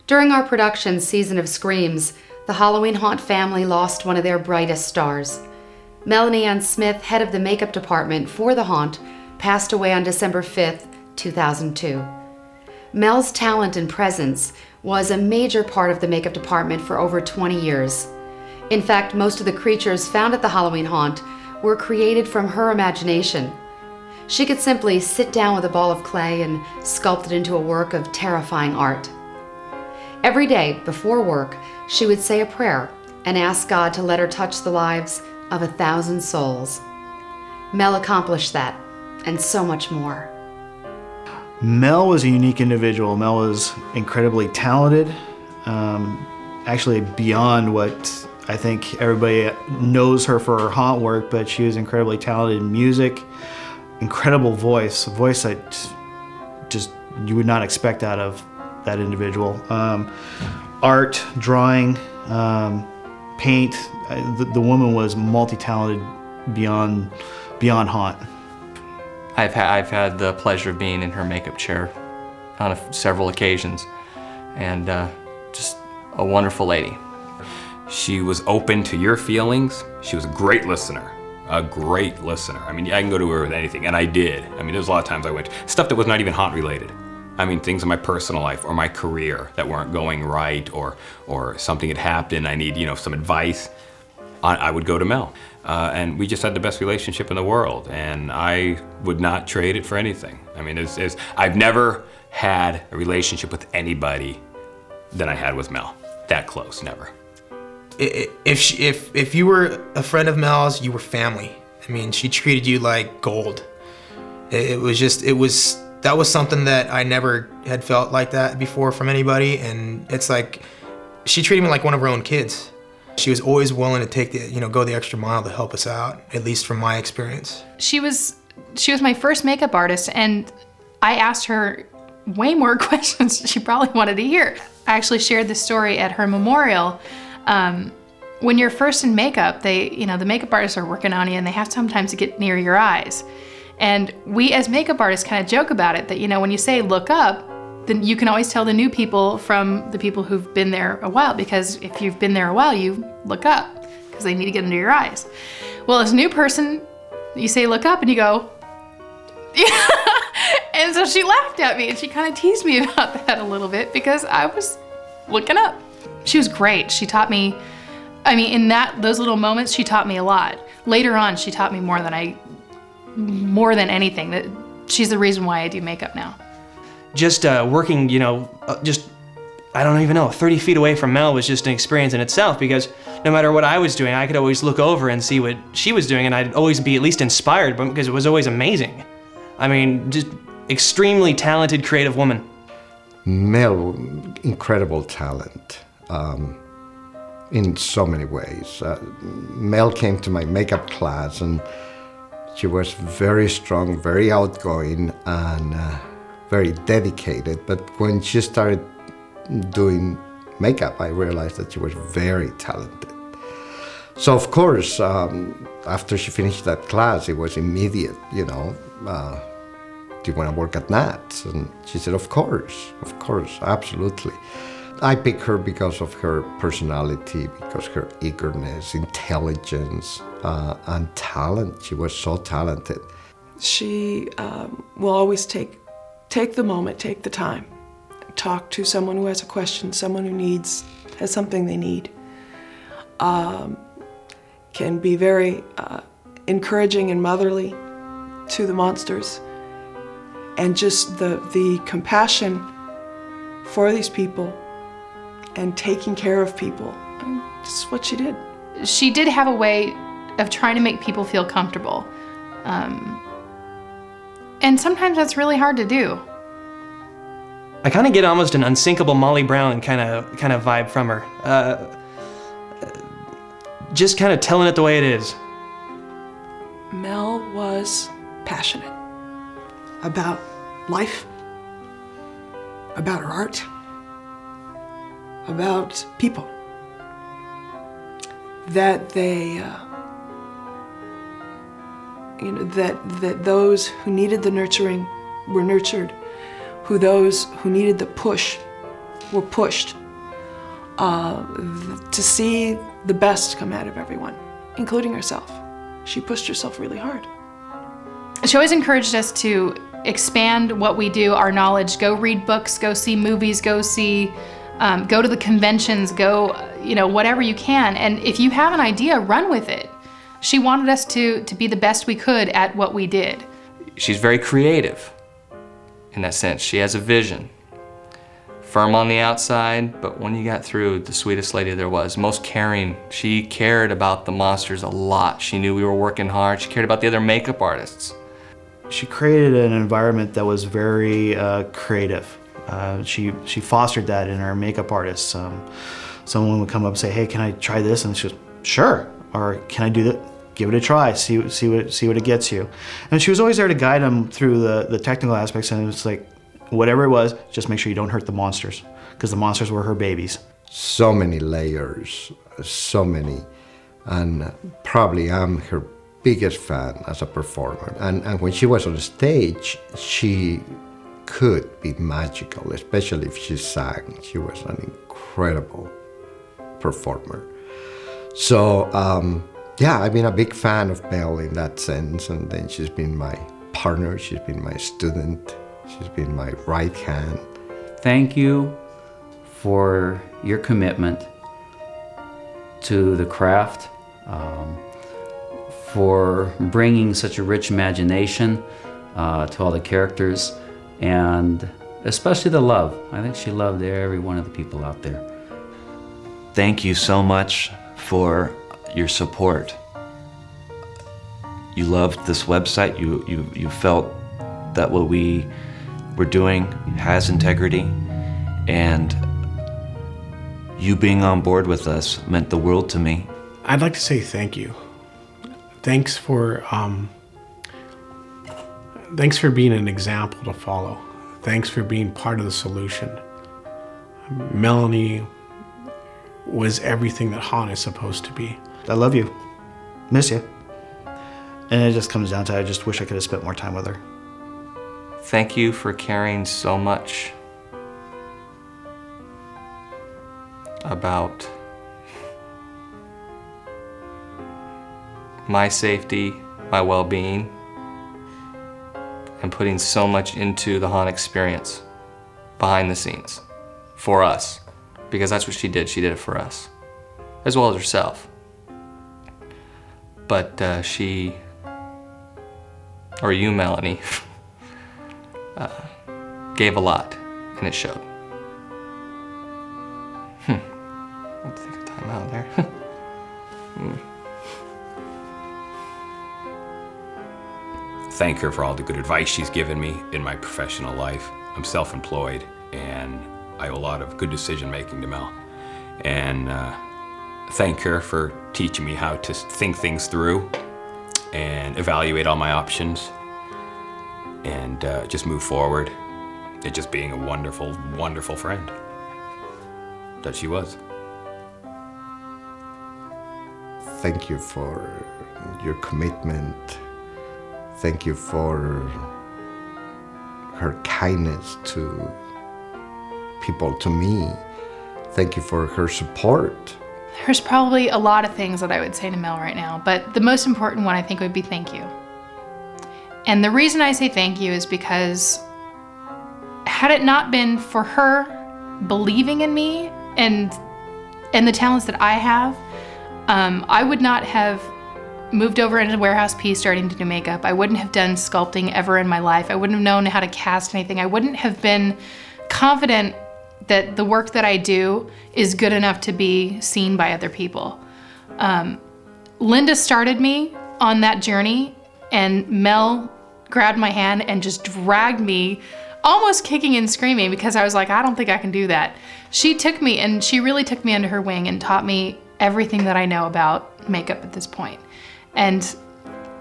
During our production season of Screams, the Halloween Haunt family lost one of their brightest stars. Melanie Ann Smith, head of the makeup department for the Haunt, passed away on December 5th, 2002. Mel's talent and presence was a major part of the makeup department for over 20 years. In fact, most of the creatures found at the Halloween Haunt were created from her imagination. She could simply sit down with a ball of clay and sculpt it into a work of terrifying art. Every day before work, she would say a prayer and ask God to let her touch the lives of 1,000 souls. Mel accomplished that, and so much more. Mel was a unique individual. Mel was incredibly talented, actually beyond what I think everybody knows her for her haunt work, but she was incredibly talented in music, incredible voice, a voice that just you would not expect out of that individual. Art, drawing, paint. The woman was multi-talented beyond haunt. I've had the pleasure of being in her makeup chair on several occasions, and just a wonderful lady. She was open to your feelings. She was a great listener. A great listener. I mean, I can go to her with anything, and I did. I mean, there's a lot of times I went, stuff that was not even haunt related. I mean, things in my personal life or my career that weren't going right, or something had happened, I need, some advice. I would go to Mel. And we just had the best relationship in the world, and I would not trade it for anything. I mean, I've never had a relationship with anybody than I had with Mel. That close, never. If you were a friend of Mel's, you were family. I mean, she treated you like gold. That was something that I never had felt like that before from anybody, and it's like, she treated me like one of her own kids. She was always willing to go the extra mile to help us out, at least from my experience. She was my first makeup artist, and I asked her way more questions she probably wanted to hear. I actually shared this story at her memorial. When you're first in makeup, the makeup artists are working on you, and they have sometimes to get near your eyes. And we as makeup artists kind of joke about it, that when you say look up, then you can always tell the new people from the people who've been there a while, because if you've been there a while, you look up because they need to get into your eyes. Well, as a new person, you say look up and you go, yeah. And so she laughed at me and she kind of teased me about that a little bit because I was looking up. She was great. She taught me, in those little moments, she taught me a lot. Later on, she taught me more than anything. That she's the reason why I do makeup now. Just working, I don't even know, 30 feet away from Mel was just an experience in itself, because no matter what I was doing, I could always look over and see what she was doing, and I'd always be at least inspired, because it was always amazing. Just extremely talented, creative woman. Mel, incredible talent in so many ways. Mel came to my makeup class, and she was very strong, very outgoing, and very dedicated. But when she started doing makeup, I realized that she was very talented. So of course, after she finished that class, it was immediate, do you want to work at Knott? And she said, of course, absolutely. I picked her because of her personality, because her eagerness, intelligence, and talent. She was so talented. She will always take the moment, take the time, talk to someone who has a question, someone who has something they need. Can be very encouraging and motherly to the monsters. And just the compassion for these people and taking care of people. This is what she did. She did have a way of trying to make people feel comfortable. And sometimes that's really hard to do. I kind of get almost an unsinkable Molly Brown kind of vibe from her. Just kind of telling it the way it is. Mel was passionate about life, about her art, about people. That that those who needed the nurturing were nurtured, those who needed the push were pushed to see the best come out of everyone, including herself. She pushed herself really hard. She always encouraged us to expand what we do, our knowledge, go read books, go see movies, go to the conventions, go, whatever you can. And if you have an idea, run with it. She wanted us to be the best we could at what we did. She's very creative in that sense. She has a vision. Firm on the outside, but when you got through, the sweetest lady there was. Most caring. She cared about the monsters a lot. She knew we were working hard. She cared about the other makeup artists. She created an environment that was very creative. She fostered that in our makeup artists. Someone would come up and say, "Hey, can I try this?" And she goes, "Sure." Or, "Can I do that? Give it a try. See what it gets you." And she was always there to guide them through the technical aspects. And it's like, whatever it was, just make sure you don't hurt the monsters, because the monsters were her babies. So many layers, so many, and probably I'm her biggest fan as a performer. And when she was on stage, she could be magical, especially if she sang. She was an incredible performer. So, yeah, I've been a big fan of Mel in that sense, and then she's been my partner, she's been my student, she's been my right hand. Thank you for your commitment to the craft, for bringing such a rich imagination to all the characters, and especially the love. I think she loved every one of the people out there. Thank you so much for your support. You loved this website. You felt that what we were doing has integrity, and you being on board with us meant the world to me. I'd like to say thank you. Thanks for being an example to follow. Thanks for being part of the solution. Melanie was everything that Haunt is supposed to be. I love you. Miss you. And it just comes down to, I just wish I could have spent more time with her. Thank you for caring so much about my safety, my well-being, and putting so much into the Haunt experience behind the scenes for us, because that's what she did. She did it for us, as well as herself. But she, or you, Melanie, gave a lot, and it showed. I have to think of time out there. Thank her for all the good advice she's given me in my professional life. I'm self-employed, and I owe a lot of good decision-making to Mel. And thank her for teaching me how to think things through and evaluate all my options and just move forward. And just being a wonderful, wonderful friend that she was. Thank you for your commitment. Thank you for her kindness to people, to me. Thank you for her support. There's probably a lot of things that I would say to Mel right now, but the most important one I think would be thank you. And the reason I say thank you is because had it not been for her believing in me and the talents that I have, I would not have moved over into Warehouse P starting to do makeup. I wouldn't have done sculpting ever in my life. I wouldn't have known how to cast anything. I wouldn't have been confident that the work that I do is good enough to be seen by other people. Linda started me on that journey, and Mel grabbed my hand and just dragged me, almost kicking and screaming, because I was like, I don't think I can do that. She took me, and she really took me under her wing and taught me everything that I know about makeup at this point. And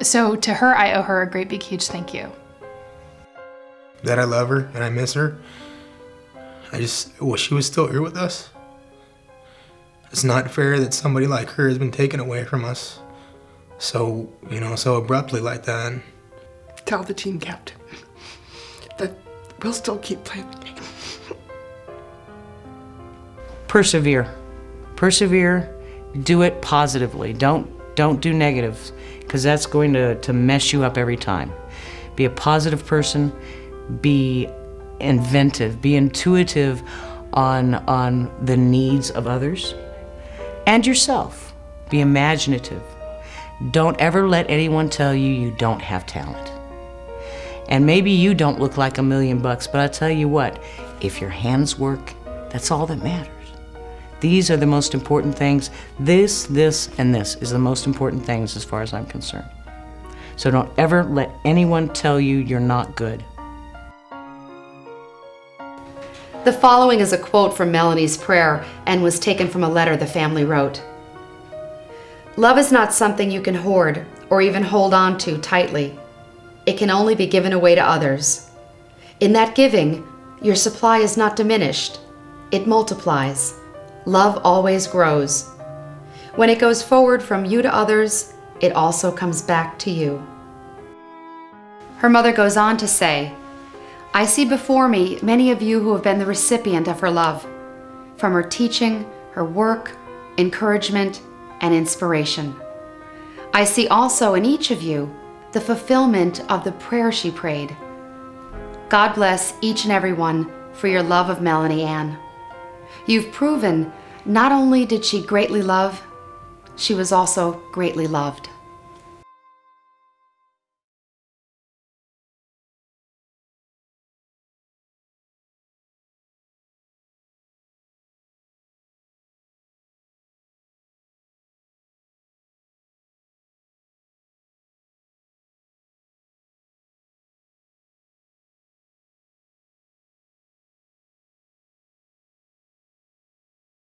so to her, I owe her a great big huge thank you. That I love her and I miss her. I just wish she was still here with us. It's not fair that somebody like her has been taken away from us so abruptly like that. Tell the team captain that we'll still keep playing the game. persevere. Persevere, do it positively. Don't do negatives, because that's going to mess you up every time. Be a positive person, be inventive, be intuitive on the needs of others and yourself. Be imaginative. Don't ever let anyone tell you you don't have talent. And maybe you don't look like $1 million, but I tell you what, if your hands work, that's all that matters. These are the most important things. This, and this is the most important things as far as I'm concerned. So don't ever let anyone tell you you're not good. The following is a quote from Melanie's prayer and was taken from a letter the family wrote. Love is not something you can hoard or even hold on to tightly. It can only be given away to others. In that giving, your supply is not diminished. It multiplies. Love always grows. When it goes forward from you to others, it also comes back to you. Her mother goes on to say, I see before me many of you who have been the recipient of her love, from her teaching, her work, encouragement, and inspiration. I see also in each of you the fulfillment of the prayer she prayed. God bless each and every one for your love of Melanie Ann. You've proven not only did she greatly love, she was also greatly loved.